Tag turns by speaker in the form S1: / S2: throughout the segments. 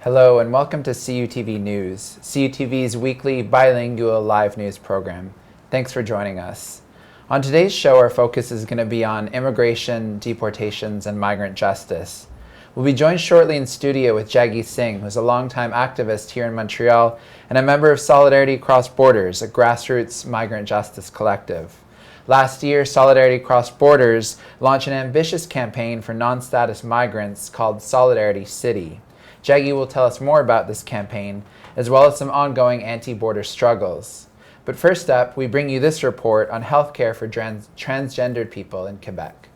S1: Hello and welcome to CUTV News, CUTV's weekly bilingual live news program. Thanks for joining us. On today's show, our focus is going to be on immigration, deportations, and migrant justice. We'll be joined shortly in studio with Jaggi Singh, who's a longtime activist here in Montreal and a member of Solidarity Across Borders, a grassroots migrant justice collective. Last year, Solidarity Across Borders launched an ambitious campaign for non-status migrants called Solidarity City. Jaggi will tell us more about this campaign, as well as some ongoing anti-border struggles. But first up, we bring you this report on healthcare for transgendered people in Quebec.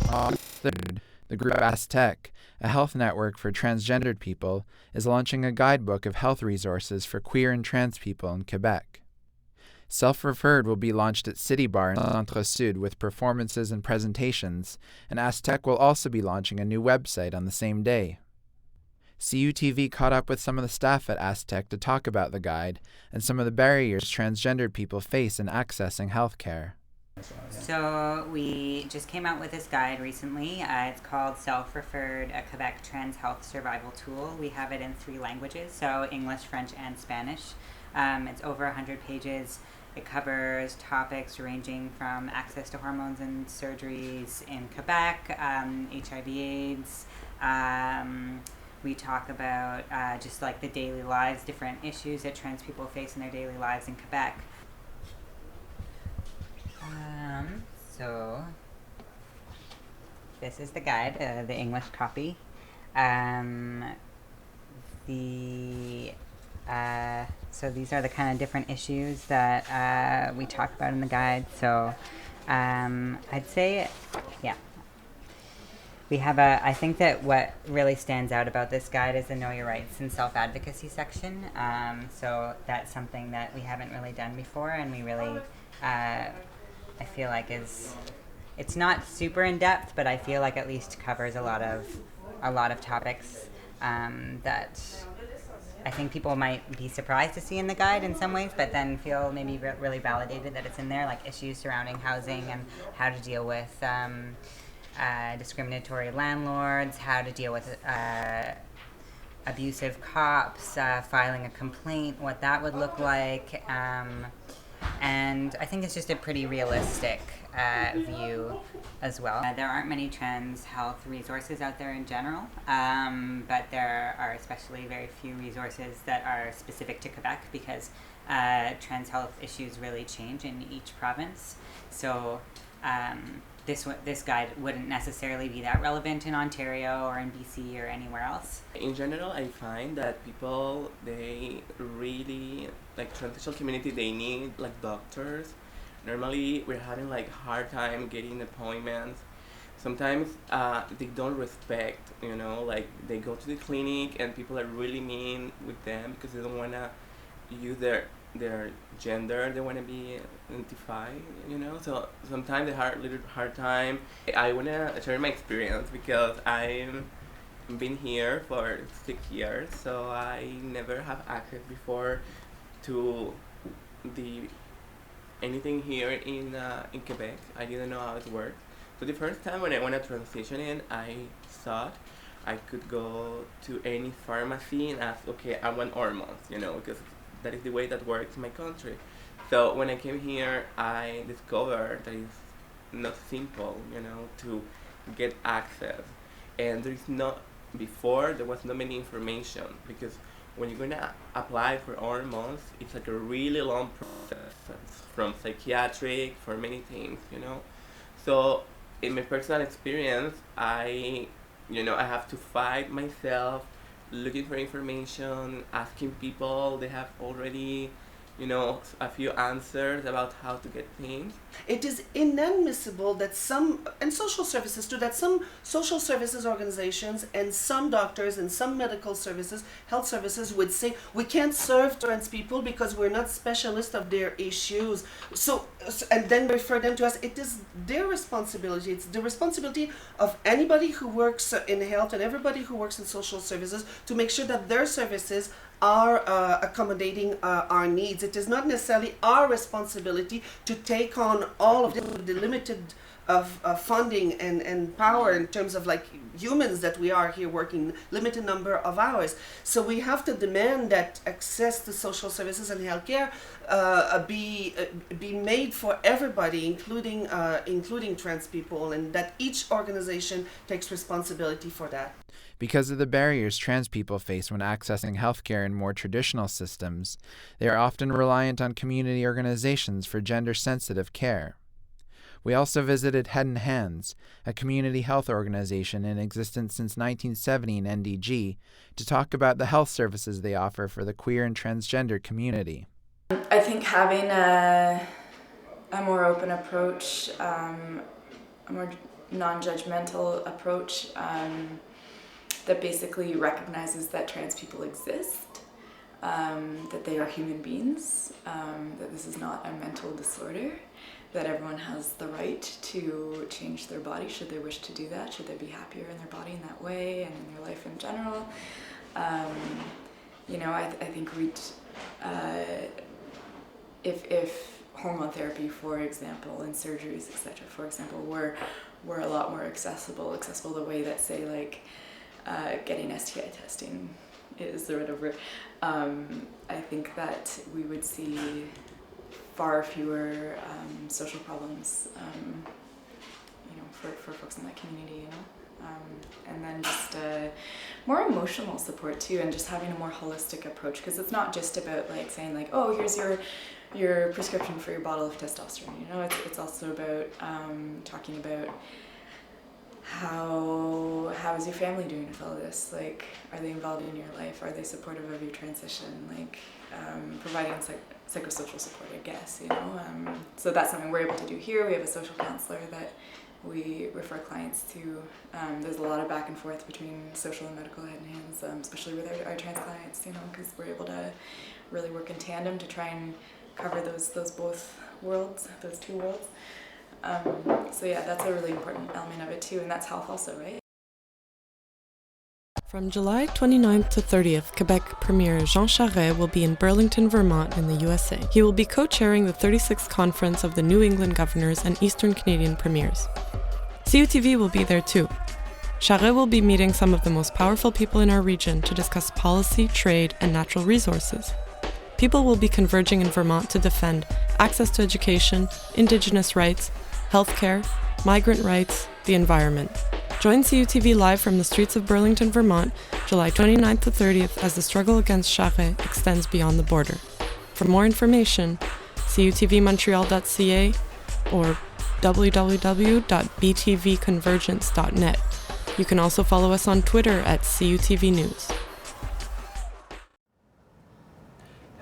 S1: Third, the group Aztec, a health network for transgendered people, is launching a guidebook of health resources for queer and trans people in Quebec. Self-Referred will be launched at City Bar in Centre Sud with performances and presentations, and Aztec will also be launching a new website on the same day. CUTV caught up with some of the staff at Aztec to talk about the guide and some of the barriers transgendered people face in accessing healthcare.
S2: So we just came out with this guide recently. It's called Self-Referred, a Quebec Trans Health Survival Tool. We have it in 3 languages, so English, French, and Spanish. It's over 100 pages. It covers topics ranging from access to hormones and surgeries in Quebec, HIV/AIDS. We talk about just like the daily lives, different issues that trans people face in their daily lives in Quebec. So this is the guide, the English copy. So these are the kind of different issues that we talk about in the guide. So I'd say, we have I think that what really stands out about this guide is the Know Your Rights and Self-Advocacy section. So that's something that we haven't really done before, and we really, I feel like it's not super in-depth, but I feel like at least covers a lot of topics that I think people might be surprised to see in the guide in some ways, but then feel maybe really validated that it's in there, like issues surrounding housing and how to deal with discriminatory landlords, how to deal with abusive cops, filing a complaint, what that would look like. And I think it's just a pretty realistic view as well. There aren't many trans health resources out there in general, but there are especially very few resources that are specific to Quebec because trans health issues really change in each province. So this guide wouldn't necessarily be that relevant in Ontario or in BC or anywhere else.
S3: In general, I find that people, they really, like transsexual community, they need like doctors. Normally, we're having like hard time getting appointments. Sometimes they don't respect, like they go to the clinic and people are really mean with them because they don't want to use their gender, they want to be identified, so sometimes they have a little hard time. I want to share my experience because I've been here for 6 years, so I never have access before to anything here in Quebec. I didn't know how it worked. So the first time when I want to transition in, I thought I could go to any pharmacy and ask, okay, I want hormones, because that is the way that works in my country. So when I came here, I discovered that it's not simple, to get access. And before there was not many information, because when you're gonna apply for hormones, it's like a really long process from psychiatric, for many things, So in my personal experience, I have to fight myself, looking for information, asking people. They have already, a few answers about how to get things.
S4: It is inadmissible that some social services organizations and some doctors and some medical services, health services would say we can't serve trans people because we're not specialists of their issues. And then refer them to us. It is their responsibility. It's the responsibility of anybody who works in health and everybody who works in social services to make sure that their services are accommodating our needs. It is not necessarily our responsibility to take on all of the limited funding and power in terms of like humans that we are here working limited number of hours. So we have to demand that access to social services and healthcare be made for everybody, including trans people, and that each organization takes responsibility for that.
S1: Because of the barriers trans people face when accessing healthcare in more traditional systems, they are often reliant on community organizations for gender-sensitive care. We also visited Head and Hands, a community health organization in existence since 1970 in NDG, to talk about the health services they offer for the queer and transgender community.
S5: I think having a more open approach, a more non-judgmental approach that basically recognizes that trans people exist, that they are human beings, that this is not a mental disorder, that everyone has the right to change their body should they wish to do that, should they be happier in their body in that way and in their life in general. I think we'd, if hormone therapy, for example, and surgeries, etc., for example, were a lot more accessible the way that, say, like, getting STI testing is or whatever, I think that we would see far fewer social problems, for folks in that community, and then just more emotional support too, and just having a more holistic approach, because it's not just about like saying like, oh, here's your prescription for your bottle of testosterone. It's also about talking about how is your family doing with all this? Like, are they involved in your life? Are they supportive of your transition? Like, providing psychosocial support, I guess, So that's something we're able to do here. We have a social counselor that we refer clients to. There's a lot of back and forth between social and medical Head and Hands, especially with our trans clients, because we're able to really work in tandem to try and cover those both worlds, those two worlds. So yeah, that's a really important element of it too, and that's health also, right?
S6: From July 29th to 30th, Quebec Premier Jean Charest will be in Burlington, Vermont in the USA. He will be co-chairing the 36th Conference of the New England Governors and Eastern Canadian Premiers. CUTV will be there too. Charest will be meeting some of the most powerful people in our region to discuss policy, trade, and natural resources. People will be converging in Vermont to defend access to education, Indigenous rights, healthcare, migrant rights, the environment. Join CUTV live from the streets of Burlington, Vermont, July 29th to 30th as the struggle against Charest extends beyond the border. For more information, cutvmontreal.ca or www.btvconvergence.net. You can also follow us on Twitter at CUTV News.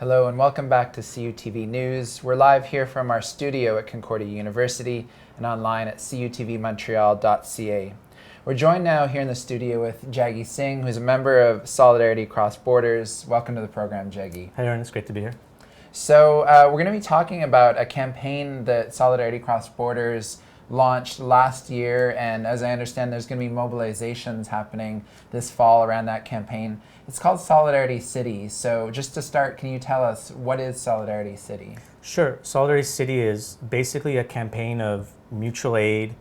S1: Hello and welcome back to CUTV News. We're live here from our studio at Concordia University and online at cutvmontreal.ca. We're joined now here in the studio with Jaggi Singh, who's a member of Solidarity Cross Borders. Welcome to the program, Jaggi.
S7: Hi, Aaron. It's great to be here.
S1: So we're going to be talking about a campaign that Solidarity Cross Borders launched last year, and as I understand, there's going to be mobilizations happening this fall around that campaign. It's called Solidarity City. So just to start, can you tell us what is Solidarity City?
S7: Sure. Solidarity City is basically a campaign of mutual aid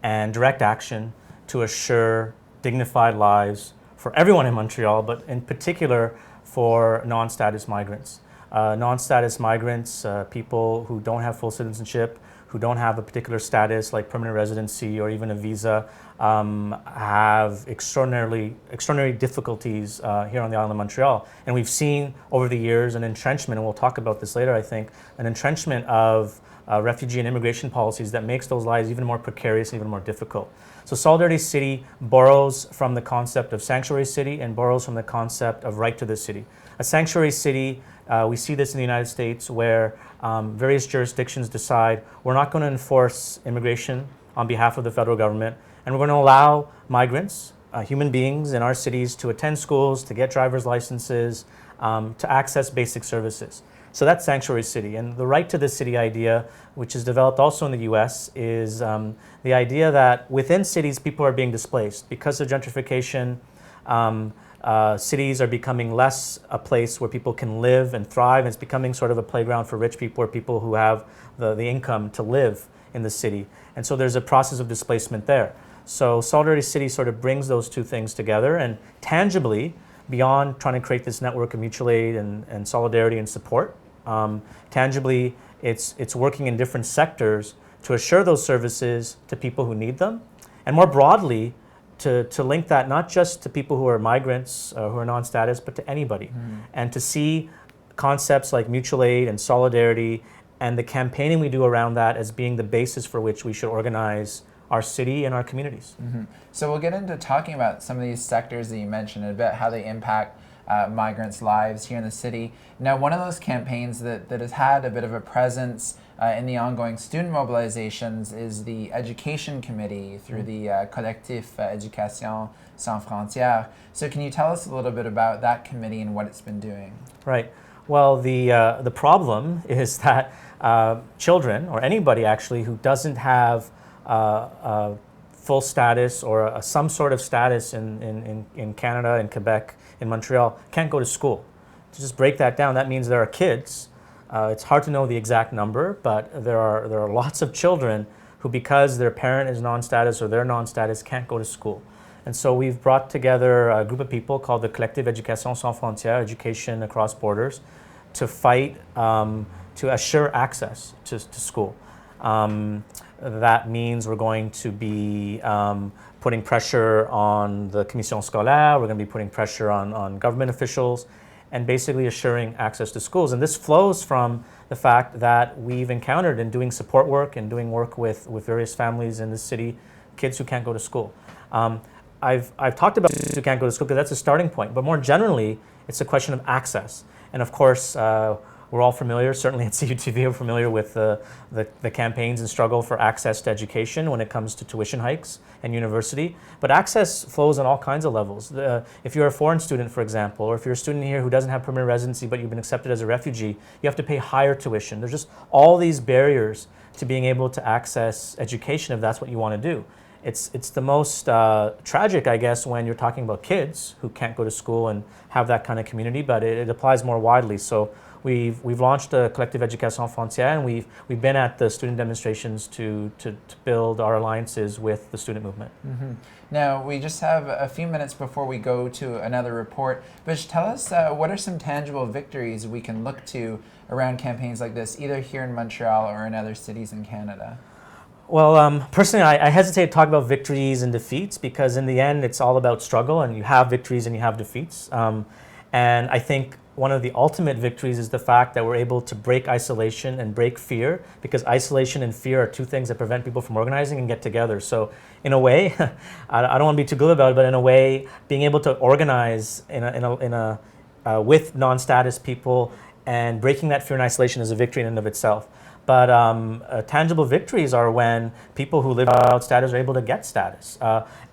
S7: and direct action to assure dignified lives for everyone in Montreal, but in particular for non-status migrants. Non-status migrants, people who don't have full citizenship, who don't have a particular status like permanent residency or even a visa, have extraordinary difficulties here on the island of Montreal. And we've seen over the years an entrenchment, and we'll talk about this later, I think, an entrenchment of refugee and immigration policies that makes those lives even more precarious and even more difficult. So Solidarity City borrows from the concept of sanctuary city and borrows from the concept of right to the city. A sanctuary city, we see this in the United States where various jurisdictions decide we're not going to enforce immigration on behalf of the federal government, and we're going to allow migrants, human beings in our cities, to attend schools, to get driver's licenses, to access basic services. So that's sanctuary city. And the right to the city idea, which is developed also in the US, is the idea that within cities people are being displaced. Because of gentrification, cities are becoming less a place where people can live and thrive. And it's becoming sort of a playground for rich people or people who have the income to live in the city. And so there's a process of displacement there. So Solidarity City sort of brings those two things together, and tangibly, beyond trying to create this network of mutual aid and solidarity and support, tangibly it's working in different sectors to assure those services to people who need them, and more broadly, to link that not just to people who are migrants, who are non-status, but to anybody. And to see concepts like mutual aid and solidarity and the campaigning we do around that as being the basis for which we should organize our city and our communities.
S1: So we'll get into talking about some of these sectors that you mentioned in a bit, how they impact migrants' lives here in the city. Now, one of those campaigns that has had a bit of a presence in the ongoing student mobilizations is the Education Committee through the Collectif Éducation Sans Frontières. So can you tell us a little bit about that committee and what it's been doing?
S7: Right. Well, the problem is that children, or anybody actually, who doesn't have full status or some sort of status in Canada, in Quebec, in Montreal, can't go to school. To just break that down, that means there are kids, it's hard to know the exact number, but there are lots of children who, because their parent is non-status or they're non-status, can't go to school. And so we've brought together a group of people called the Collectif Éducation Sans Frontières, Education Across Borders, to fight to assure access to school. That means we're going to be putting pressure on the Commission Scolaire, we're going to be putting pressure on government officials, and basically assuring access to schools. And this flows from the fact that we've encountered in doing support work and doing work with various families in the city, kids who can't go to school. I've talked about kids who can't go to school because that's a starting point, but more generally, it's a question of access. And of course, we're all familiar, certainly at CUTV, we're familiar with the campaigns and struggle for access to education when it comes to tuition hikes and university. But access flows on all kinds of levels. If you're a foreign student, for example, or if you're a student here who doesn't have permanent residency but you've been accepted as a refugee, you have to pay higher tuition. There's just all these barriers to being able to access education if that's what you want to do. It's the most tragic, I guess, when you're talking about kids who can't go to school and have that kind of community, but it applies more widely. So we've launched a Collectif Éducation Sans Frontières, and we've been at the student demonstrations to build our alliances with the student movement.
S1: Now, we just have a few minutes before we go to another report, but just tell us what are some tangible victories we can look to around campaigns like this, either here in Montreal or in other cities in Canada?
S7: Well, personally, I hesitate to talk about victories and defeats because in the end, it's all about struggle, and you have victories and you have defeats. And I think one of the ultimate victories is the fact that we're able to break isolation and break fear, because isolation and fear are two things that prevent people from organizing and get together. So in a way, I don't want to be too glib about it, but in a way, being able to organize with non-status people and breaking that fear and isolation is a victory in and of itself. But tangible victories are when people who live without status are able to get status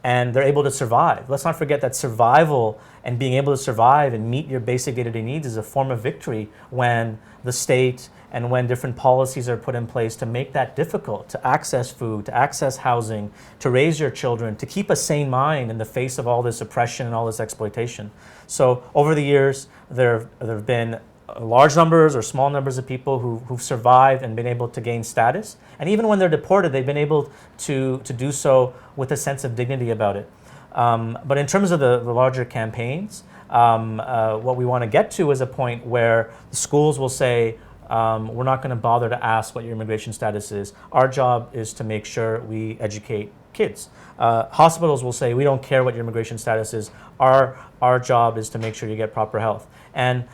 S7: and they're able to survive. Let's not forget that survival and being able to survive and meet your basic day-to-day needs is a form of victory when the state and when different policies are put in place to make that difficult, to access food, to access housing, to raise your children, to keep a sane mind in the face of all this oppression and all this exploitation. So over the years, there have been large numbers or small numbers of people who've survived and been able to gain status. And even when they're deported, they've been able to do so with a sense of dignity about it. But in terms of the larger campaigns, what we want to get to is a point where the schools will say, we're not going to bother to ask what your immigration status is. Our job is to make sure we educate kids. Hospitals will say, we don't care what your immigration status is. Our job is to make sure you get proper health. And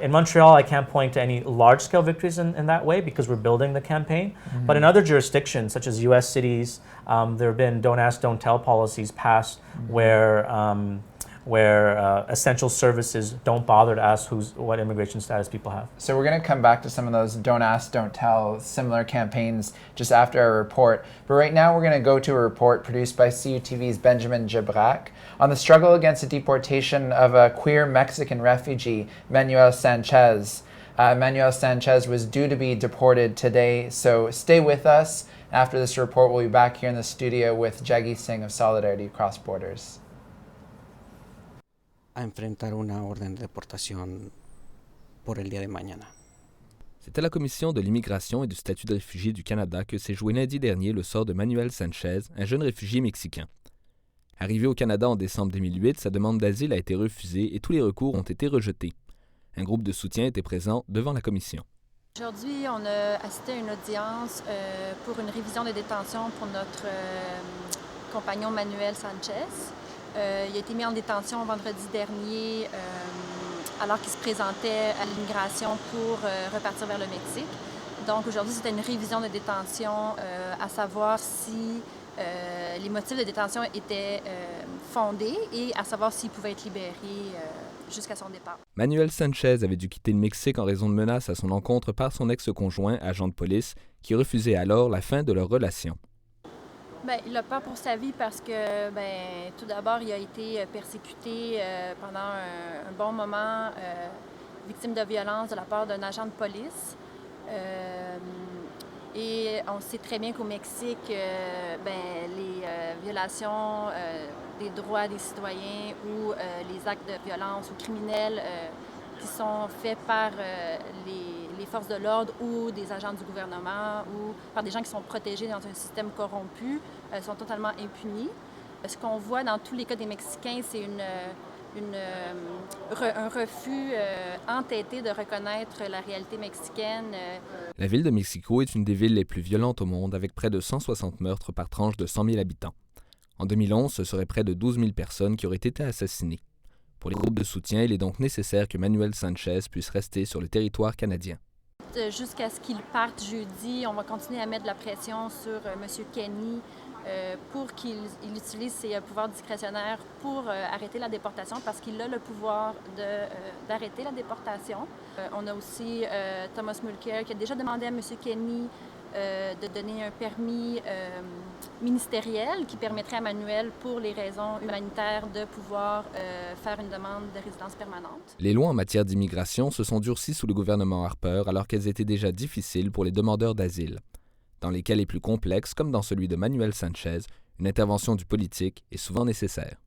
S7: in Montreal, I can't point to any large-scale victories in that way because we're building the campaign. But in other jurisdictions, such as U.S. cities, there have been don't ask, don't tell policies passed where essential services don't bother to ask what immigration status people have.
S1: So we're going to come back to some of those don't ask, don't tell similar campaigns just after our report. But right now we're going to go to a report produced by CUTV's Benjamin Jabrac on the struggle against the deportation of a queer Mexican refugee, Manuel Sanchez. Manuel Sanchez was due to be deported today, so stay with us. After this report, we'll be back here in the studio with Jaggi Singh of Solidarity Across Borders.
S8: A enfrentar una orden de deportación por el día de mañana. C'est à la Commission de l'immigration et du statut de réfugié du Canada que s'est joué lundi dernier le sort de Manuel Sanchez, un jeune réfugié mexicain. Arrivé au Canada en décembre 2008, sa demande d'asile a été refusée et tous les recours ont été rejetés. Un groupe de soutien était présent devant la commission.
S9: Aujourd'hui, on a assisté à une audience pour une révision de détention pour notre compagnon Manuel Sanchez. Il a été mis en détention vendredi dernier alors qu'il se présentait à l'immigration pour repartir vers le Mexique. Donc aujourd'hui, c'était une révision de détention à savoir si les motifs de détention étaient fondés et à savoir s'il pouvait être libéré jusqu'à son départ.
S8: Manuel Sanchez avait dû quitter le Mexique en raison de menaces à son encontre par son ex-conjoint, agent de police, qui refusait alors la fin de leur relation.
S9: Bien, il a peur pour sa vie parce que, tout d'abord, il a été persécuté pendant un bon moment, victime de violence de la part d'un agent de police. Et on sait très bien qu'au Mexique, les violations des droits des citoyens ou les actes de violence ou criminels qui sont faits par les forces de l'ordre ou des agents du gouvernement ou par des gens qui sont protégés dans un système corrompu sont totalement impunis. Ce qu'on voit dans tous les cas des Mexicains, c'est un refus entêté de reconnaître la réalité mexicaine.
S8: La ville de Mexico est une des villes les plus violentes au monde, avec près de 160 meurtres par tranche de 100 000 habitants. En 2011, ce serait près de 12 000 personnes qui auraient été assassinées. Pour les groupes de soutien, il est donc nécessaire que Manuel Sanchez puisse rester sur le territoire canadien.
S9: Jusqu'à ce qu'il parte jeudi, on va continuer à mettre de la pression sur M. Kenney pour qu'il utilise ses pouvoirs discrétionnaires pour arrêter la déportation parce qu'il a le pouvoir d'arrêter la déportation. On a aussi Thomas Mulcair qui a déjà demandé à M. Kenney de donner un permis ministériel qui permettrait à Manuel, pour les raisons humanitaires, de pouvoir faire une demande de résidence permanente.
S8: Les lois en matière d'immigration se sont durcies sous le gouvernement Harper alors qu'elles étaient déjà difficiles pour les demandeurs d'asile. Dans les cas les plus complexes, comme dans celui de Manuel Sanchez, une intervention du politique est souvent nécessaire.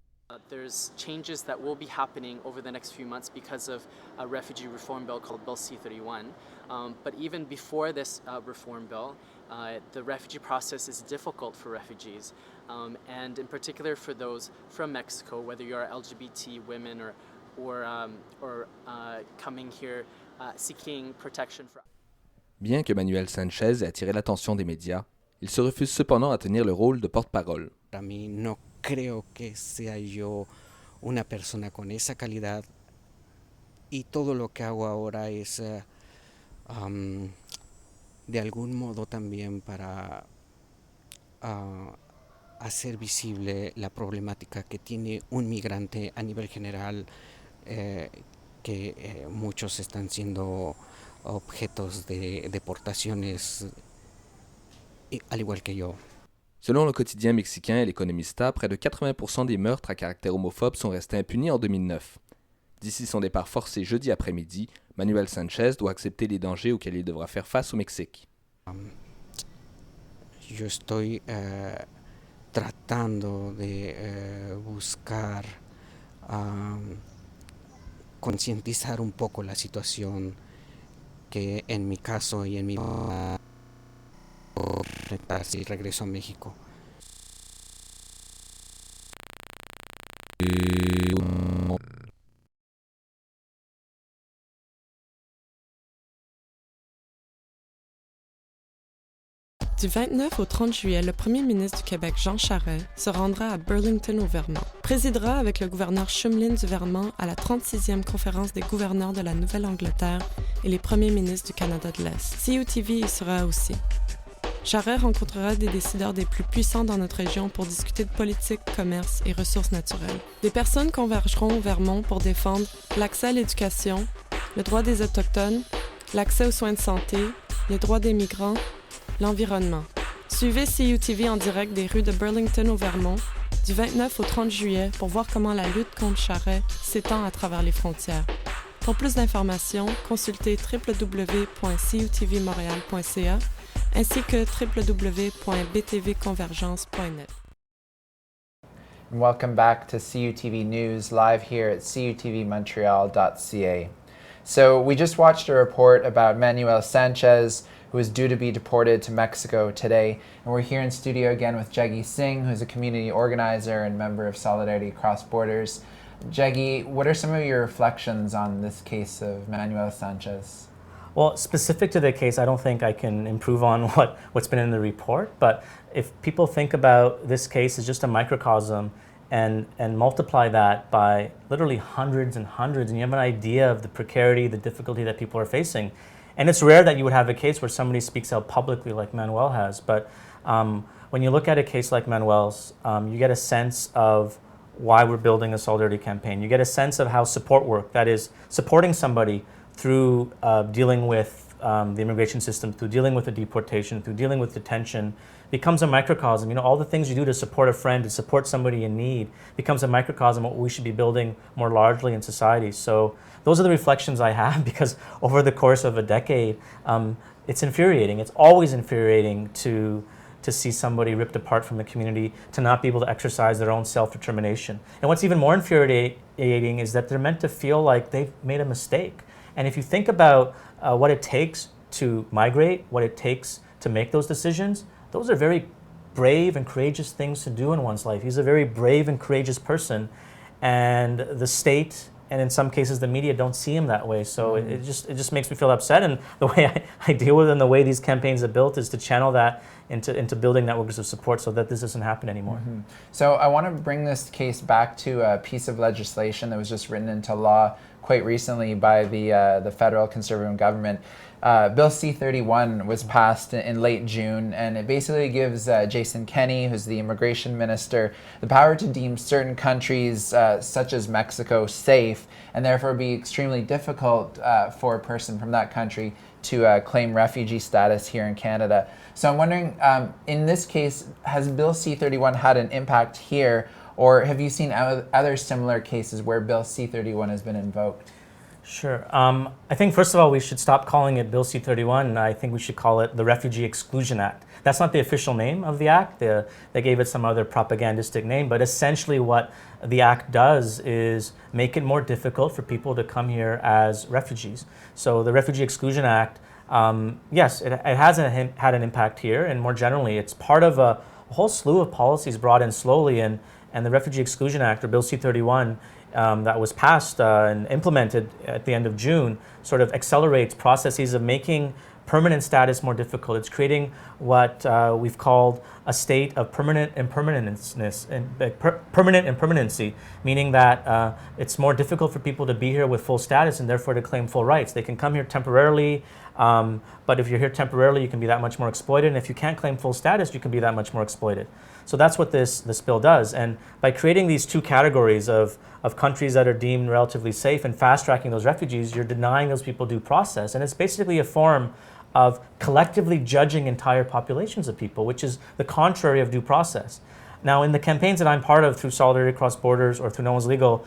S10: There's changes that will be happening over the next few months because of a refugee reform bill called Bill C-31. But even before this reform bill, the refugee process is difficult for refugees, and in particular for those from Mexico, whether you're LGBT women or coming here seeking protection for.
S8: Bien que Manuel Sanchez ait attiré l'attention des médias, il se refuse cependant à tenir le rôle de porte-parole.
S11: Para mí no creo que sea yo una persona con esa calidad y todo lo que hago ahora es de algún modo también para hacer visible la problemática que tiene un migrante a nivel general, que muchos están siendo objetos de deportaciones, al igual que yo.
S8: Selon le quotidien mexicain L'Economista, près de 80% des meurtres à caractère homophobe sont restés impunis en 2009. D'ici son départ forcé jeudi après-midi, Manuel Sanchez doit accepter les dangers auxquels il devra faire face au Mexique.
S11: Yo estoy tratando de buscar concientizar un poco la situación que en mi caso y en mi si regreso a México.
S6: Du 29 au 30 juillet, le premier ministre du Québec, Jean Charest, se rendra à Burlington au Vermont. Présidera avec le gouverneur Shumlin du Vermont à la 36e conférence des gouverneurs de la Nouvelle-Angleterre et les premiers ministres du Canada de l'Est. CUTV y sera aussi. Charest rencontrera des décideurs des plus puissants dans notre région pour discuter de politique, commerce et ressources naturelles. Des personnes convergeront au Vermont pour défendre l'accès à l'éducation, le droit des Autochtones, l'accès aux soins de santé, les droits des migrants, l'environnement. Suivez CUTV en direct des rues de Burlington au Vermont du 29 au 30 juillet pour voir comment la lutte contre Charest s'étend à travers les frontières. Pour plus d'informations, consultez www.cutvmontréal.ca ainsi que www.btvconvergence.net.
S1: Welcome back to CUTV News live here at cutvmontreal.ca. So we just watched a report about Manuel Sanchez, who is due to be deported to Mexico today. And we're here in studio again with Jaggi Singh, who's a community organizer and member of Solidarity Across Borders. Jaggi, what are some of your reflections on this case of Manuel Sanchez?
S7: Well, specific to the case, I don't think I can improve on what's been in the report, but if people think about this case as just a microcosm and multiply that by literally hundreds and hundreds, and you have an idea of the precarity, the difficulty that people are facing. And it's rare that you would have a case where somebody speaks out publicly like Manuel has, but when you look at a case like Manuel's, you get a sense of why we're building a solidarity campaign. You get a sense of how support work, that is, supporting somebody through dealing with the immigration system, through dealing with the deportation, through dealing with detention, becomes a microcosm. You know, all the things you do to support a friend, to support somebody in need, becomes a microcosm of what we should be building more largely in society. So those are the reflections I have, because over the course of a decade, it's infuriating. It's always infuriating to see somebody ripped apart from the community, to not be able to exercise their own self-determination. And what's even more infuriating is that they're meant to feel like they've made a mistake. And if you think about what it takes to migrate, what it takes to make those decisions, those are very brave and courageous things to do in one's life. He's a very brave and courageous person, and the state, and in some cases the media, don't see him that way. So it just makes me feel upset, and the way I deal with it and the way these campaigns are built is to channel that into building networks of support so that this doesn't happen anymore.
S1: So I want to bring this case back to a piece of legislation that was just written into law quite recently by the federal conservative government. Bill C-31 was passed in late June, and it basically gives Jason Kenney, who's the immigration minister, the power to deem certain countries, such as Mexico, safe, and therefore be extremely difficult for a person from that country to claim refugee status here in Canada. So I'm wondering, in this case, has Bill C-31 had an impact here, or have you seen other similar cases where Bill C-31 has been invoked?
S7: Sure. I think, first of all, we should stop calling it Bill C-31, and I think we should call it the Refugee Exclusion Act. That's not the official name of the act. They gave it some other propagandistic name, but essentially what the act does is make it more difficult for people to come here as refugees. So the Refugee Exclusion Act, yes, it has had an impact here, and more generally, it's part of a whole slew of policies brought in slowly, and the Refugee Exclusion Act, or Bill C-31, that was passed and implemented at the end of June, sort of accelerates processes of making permanent status more difficult. It's creating what we've called a state of permanent impermanency, meaning that it's more difficult for people to be here with full status and therefore to claim full rights. They can come here temporarily, but if you're here temporarily, you can be that much more exploited. And if you can't claim full status, you can be that much more exploited. So that's what this bill does. And by creating these two categories of countries that are deemed relatively safe and fast-tracking those refugees, you're denying those people due process. And it's basically a form of collectively judging entire populations of people, which is the contrary of due process. Now, in the campaigns that I'm part of through Solidarity Across Borders or through No One's Legal,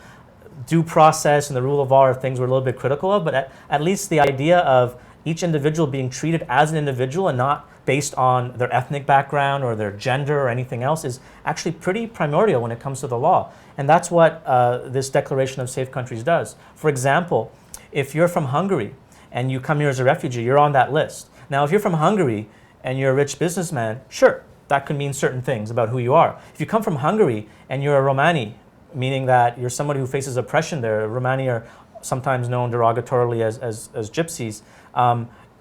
S7: due process and the rule of law are things we're a little bit critical of, but at least the idea of each individual being treated as an individual and not based on their ethnic background or their gender or anything else is actually pretty primordial when it comes to the law. And that's what this Declaration of Safe Countries does. For example, if you're from Hungary and you come here as a refugee, you're on that list. Now, if you're from Hungary and you're a rich businessman, sure, that could mean certain things about who you are. If you come from Hungary and you're a Romani, meaning that you're somebody who faces oppression there, Romani are sometimes known derogatorily as gypsies,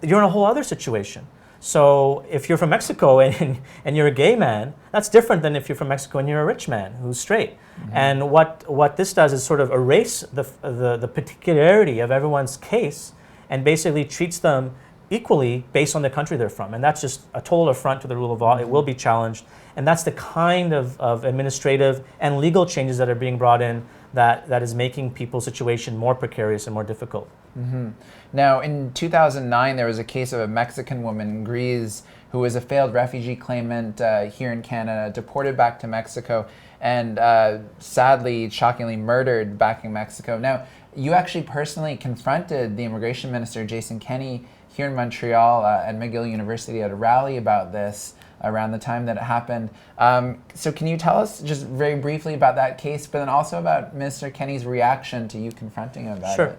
S7: you're in a whole other situation. So if you're from Mexico and you're a gay man, that's different than if you're from Mexico and you're a rich man who's straight. And what this does is sort of erase the particularity of everyone's case and basically treats them equally based on the country they're from. And that's just a total affront to the rule of law. It will be challenged. And that's the kind of administrative and legal changes that are being brought in that is making people's situation more precarious and more difficult.
S1: Now, in 2009, there was a case of a Mexican woman, Grease, who was a failed refugee claimant here in Canada, deported back to Mexico, and sadly, shockingly murdered back in Mexico. Now, you actually personally confronted the immigration minister, Jason Kenney, here in Montreal at McGill University at a rally about this around the time that it happened. So can you tell us just very briefly about that case, but then also about Minister Kenney's reaction to you confronting him about it?
S7: Sure.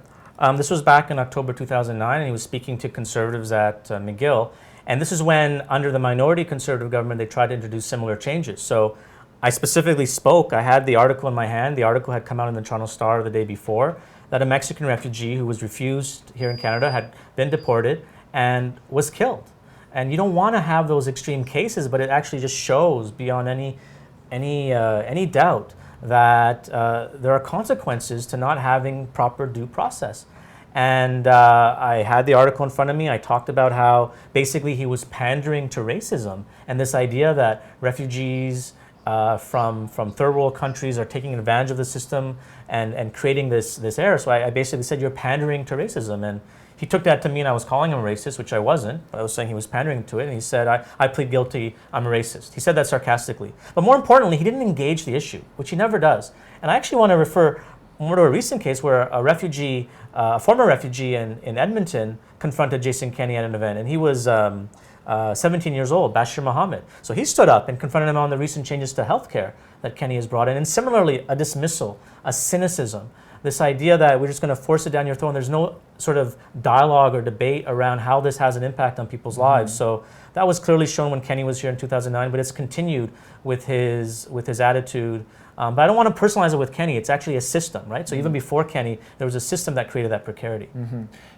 S7: This was back in October 2009, and he was speaking to conservatives at McGill. And this is when, under the minority conservative government, they tried to introduce similar changes. So I specifically spoke. I had the article in my hand. The article had come out in the Toronto Star the day before, that a Mexican refugee who was refused here in Canada had been deported and was killed. And you don't want to have those extreme cases, but it actually just shows beyond any doubt that there are consequences to not having proper due process. And I had the article in front of me. I talked about how basically he was pandering to racism and this idea that refugees from third world countries are taking advantage of the system and creating this error. So I basically said, you're pandering to racism. And he took that to mean I was calling him a racist, which I wasn't. I was saying he was pandering to it. And he said, I plead guilty, I'm a racist. He said that sarcastically. But more importantly, he didn't engage the issue, which he never does. And I actually want to refer more to a recent case where a former refugee in Edmonton confronted Jason Kenney at an event. And he was 17 years old, Bashir Mohammed. So he stood up and confronted him on the recent changes to healthcare that Kenney has brought in. And similarly, a dismissal, a cynicism, this idea that we're just going to force it down your throat and there's no sort of dialogue or debate around how this has an impact on people's lives. So that was clearly shown when Kenney was here in 2009, but it's continued with his attitude. But I don't want to personalize it with Kenney. It's actually a system, right? So even before Kenney, there was a system that created that precarity.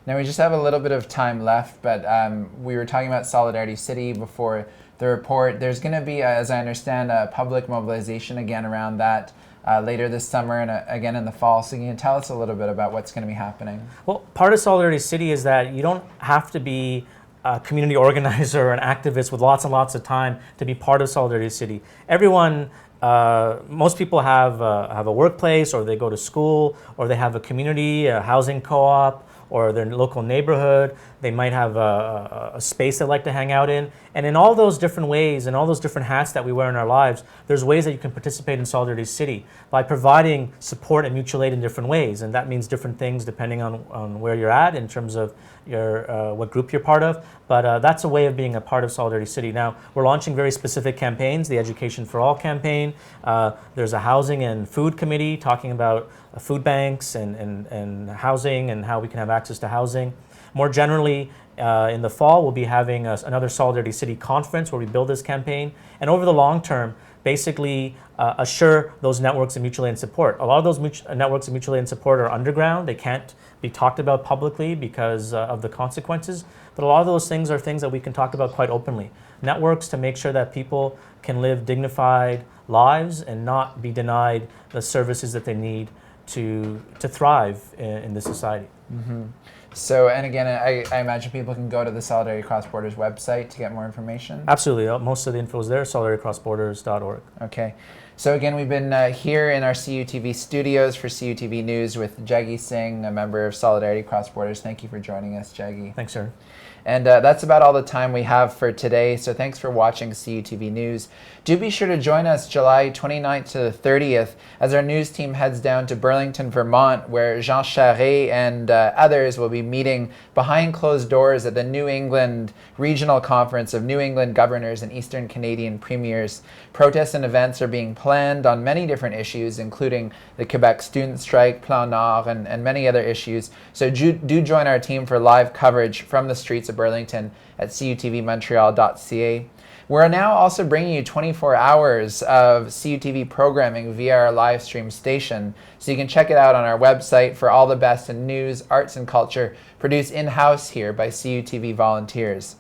S1: Now we just have a little bit of time left, but we were talking about Solidarity City before the report. There's going to be, as I understand, a public mobilization again around that later this summer and again in the fall. So can you tell us a little bit about what's going to be happening?
S7: Well, part of Solidarity City is that you don't have to be a community organizer or an activist with lots and lots of time to be part of Solidarity City. Everyone, most people have a workplace, or they go to school, or they have a community, a housing co-op, or their local neighborhood. They might have a space they like to hang out in. And in all those different ways and all those different hats that we wear in our lives, there's ways that you can participate in Solidarity City by providing support and mutual aid in different ways. And that means different things depending on where you're at in terms of what group you're part of. But that's a way of being a part of Solidarity City. Now, we're launching very specific campaigns, the Education for All campaign. There's a housing and food committee talking about food banks and housing and how we can have access to housing. More generally, in the fall, we'll be having another Solidarity City conference where we build this campaign. And over the long term, basically assure those networks of mutual aid and support. A lot of those networks of mutual aid and support are underground. They can't be talked about publicly because of the consequences. But a lot of those things are things that we can talk about quite openly. Networks to make sure that people can live dignified lives and not be denied the services that they need to thrive in this society.
S1: So, and again, I imagine people can go to the Solidarity Cross Borders website to get more information?
S7: Absolutely. Most of the info is there, solidaritycrossborders.org.
S1: Okay. So again, we've been here in our CUTV studios for CUTV News with Jaggi Singh, a member of Solidarity Cross Borders. Thank you for joining us, Jaggi.
S7: Thanks, sir.
S1: And that's about all the time we have for today. So thanks for watching CUTV News. Do be sure to join us July 29th to the 30th as our news team heads down to Burlington, Vermont, where Jean Charest and others will be meeting behind closed doors at the New England Regional Conference of New England Governors and Eastern Canadian Premiers. Protests and events are being planned on many different issues, including the Quebec student strike, Plan Nord, and many other issues. So do join our team for live coverage from the streets of Burlington at cutvmontreal.ca. We're now also bringing you 24 hours of CUTV programming via our live stream station, so you can check it out on our website for all the best in news, arts, and culture produced in-house here by CUTV volunteers.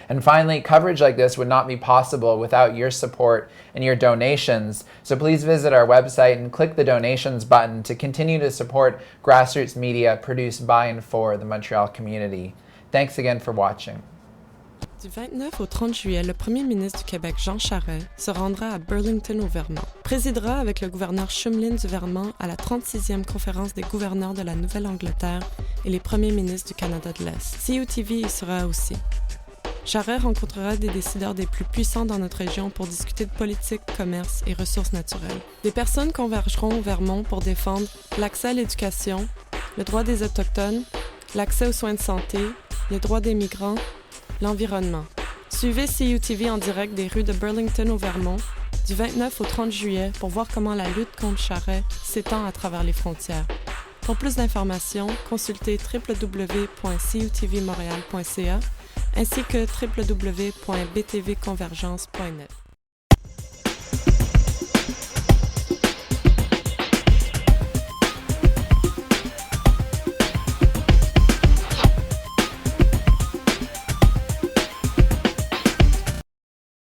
S1: And finally, coverage like this would not be possible without your support and your donations. So please visit our website and click the donations button to continue to support grassroots media produced by and for the Montreal community. Thanks again for watching.
S6: Du 29 au 30 juillet, le premier ministre du Québec, Jean Charest, se rendra à Burlington au Vermont. Présidera avec le gouverneur Shumlin du Vermont à la 36e conférence des gouverneurs de la Nouvelle-Angleterre et les premiers ministres du Canada de l'Est. CUTV y sera aussi. Charest rencontrera des décideurs des plus puissants dans notre région pour discuter de politique, commerce et ressources naturelles. Des personnes convergeront au Vermont pour défendre l'accès à l'éducation, le droit des Autochtones, l'accès aux soins de santé, les droits des migrants, l'environnement. Suivez CUTV en direct des rues de Burlington au Vermont du 29 au 30 juillet pour voir comment la lutte contre Charest s'étend à travers les frontières. Pour plus d'informations, consultez www.cutvmontréal.ca ainsi que www.btvconvergence.net.